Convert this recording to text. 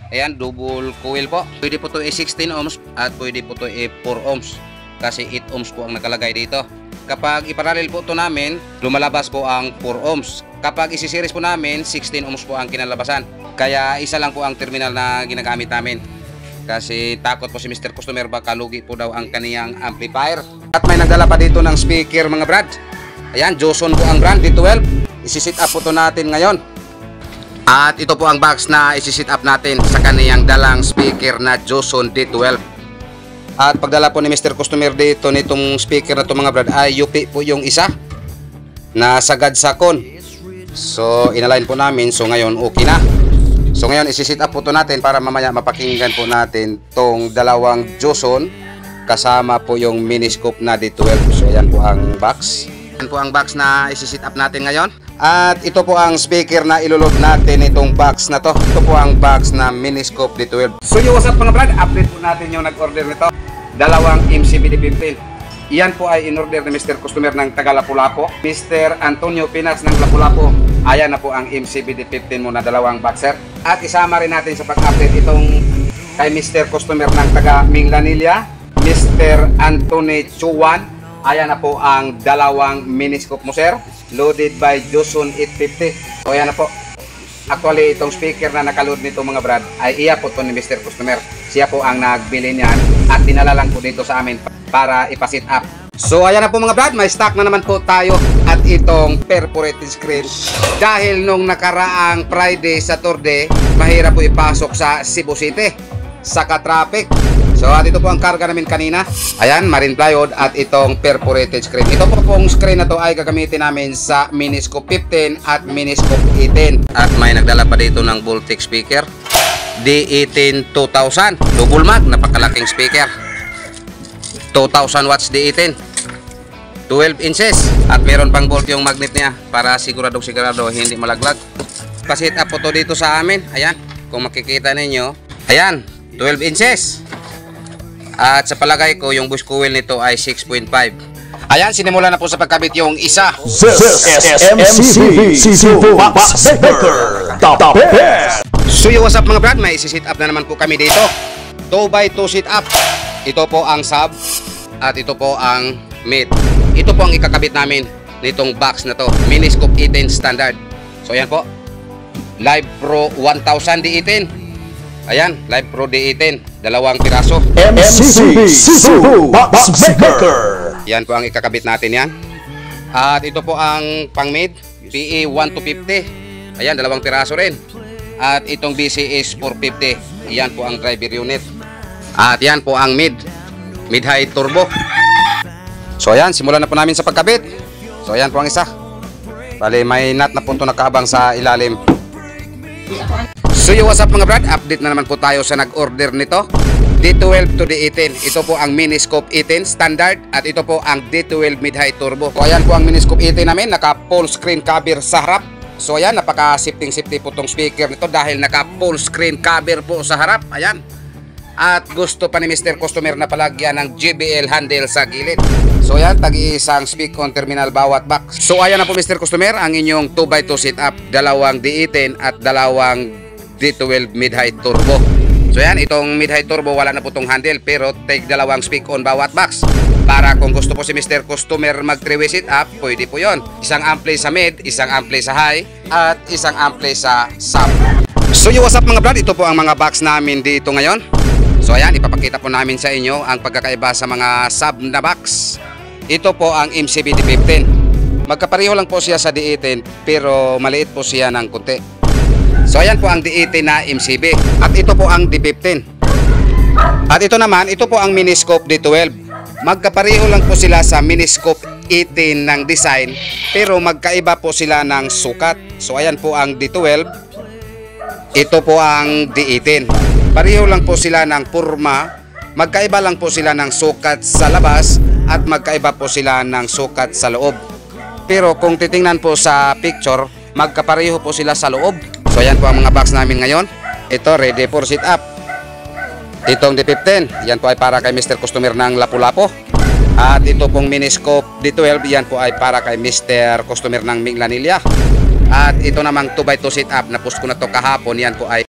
Ayan, double coil po. Pwede po to i-16 ohms at pwede po to i-4 ohms. Kasi 8 ohms po ang nakalagay dito. Kapag iparallel po to namin, lumalabas po ang 4 ohms. Kapag isi-series po namin, 16 ohms po ang kinalabasan. Kaya isa lang po ang terminal na ginagamit namin. Kasi takot po si Mr. Customer baka lugi po daw ang kaniyang amplifier. At may nagdala pa dito ng speaker mga brad. Ayan, Joson po ang brand, D12. Isi-sit up po to natin ngayon. At ito po ang box na isi-sit up natin sa kaniyang dalang speaker na Joson D12. At pagdala po ni Mr. Customer dito nitong speaker na to mga brad ay UP po yung isa na sagad sakon. So inalign po namin, so ngayon okay na. So ngayon isi-sit up po to natin para mamaya mapakinggan po natin tong dalawang Joson kasama po yung miniscope na D12. So ayan po ang box. Ayan po ang box na isi-sit up natin ngayon. At ito po ang speaker na ilulog natin itong box na to. Ito po ang box na miniscope D12. So yo, what's up mga brad? Update po natin yung nag-order nito. Dalawang MCB-D15. Iyan po ay in-order ni Mr. Customer ng taga Lapu-Lapu. Mr. Antonio Pinas ng Lapu-Lapu. Ayan na po ang MCB-D15 mo na dalawang boxer. At isama rin natin sa pag-update itong kay Mr. Customer ng taga Minglanilla, Mr. Anthony Chuan. Ayan na po ang dalawang miniscope mo sir. Loaded by Joson 850. So ayan na po. Actually, itong speaker na nakaload nito mga brad ay iya po to ni Mr. Customer. Siya po ang nagbili niyan at dinala lang po dito sa amin para ipasit up. So ayan na po mga brad, may stock na naman po tayo at itong perforated screen. Dahil nung nakaraang Friday, Saturday, mahirap po ipasok sa Cebu City sa ka-traffic. So at ito po ang karga namin kanina. Ayan, marine plywood at itong perforated screen. Ito po pong screen na to ay gagamitin namin sa miniscope 15 at miniscope 18. At may nagdala pa dito ng Voltec speaker. D18 2000. Double mag, napakalaking speaker. 2000 watts D18. 12 inches. At meron pang bolt yung magnet niya para sigurado hindi malaglag. Pasit up po to dito sa amin. Ayan, kung makikita ninyo. Ayan, 12 inches. At sa palagay ko, yung bush coil nito ay 6.5. Ayan, sinimula na po sa pagkabit yung isa. MCB Box Maker, the best! So yo, what's up mga brad? May isi-sit up na naman po kami dito. 2x2 sit up. Ito po ang sub at ito po ang mid. Ito po ang ikakabit namin nitong box na to. Miniscope 18 standard. So ayan po. Live Pro 1000 D18. Ayan, Live Pro D18, dalawang piraso. MCB Box Maker. Yan po ang ikakabit natin yan. At ito po ang pang mid, PE 1 to 50. Ayan, dalawang piraso rin. At itong BCS 450. Yan po ang driver unit. At yan po ang mid-high turbo. So ayan, simulan na po namin sa pagkabit. So ayan po ang isa. Bali, may nut na po ito nakaabang sa ilalim. So yo, what's up mga brad? Update na naman po tayo sa nag-order nito. D12 to D18. Ito po ang miniscope 18 standard at ito po ang D12 mid-high turbo. So ayan po ang miniscope 18 namin, naka full screen cover sa harap. So ayan, napaka safety po tong speaker nito dahil naka full screen cover po sa harap. Ayan. At gusto pa ni Mr. Customer na palagyan ng JBL handle sa gilid. So ayan, tag-iisang speak-on terminal bawat box. So ayan na po Mr. Customer, ang inyong 2x2 setup, dalawang D18 at dalawang D12 mid-high turbo. So yan, itong mid-high turbo wala na po tong handle pero take dalawang speak-on bawat box. Para kung gusto po si Mr. Customer mag 3-way setup, pwede po yon. Isang ampli sa mid, isang ampli sa high, at isang ampli sa sub. So yo, what's up mga brad? Ito po ang mga box namin dito ngayon. So ayan, ipapakita po namin sa inyo ang pagkakaiba sa mga sub na box. Ito po ang MCB D15. Magkapareho lang po siya sa D18 pero maliit po siya ng konti. So ayan po ang D18 na MCB at ito po ang D15. At ito naman, ito po ang miniscope D12. Magkapareho lang po sila sa miniscope 18 ng design pero magkaiba po sila ng sukat. So ayan po ang D12. Ito po ang D18. Pareho lang po sila ng porma. Magkaiba lang po sila ng sukat sa labas at magkaiba po sila ng sukat sa loob. Pero kung titingnan po sa picture, magkapareho po sila sa loob. So ayan po ang mga box namin ngayon. Ito ready for sit up. Itong D15, yan po ay para kay Mr. Customer ng Lapu-Lapu. At ito pong miniscope D12, yan po ay para kay Mr. Customer ng Minglanilla. At ito namang 2x2 sit up, na post ko na to kahapon, yan po ay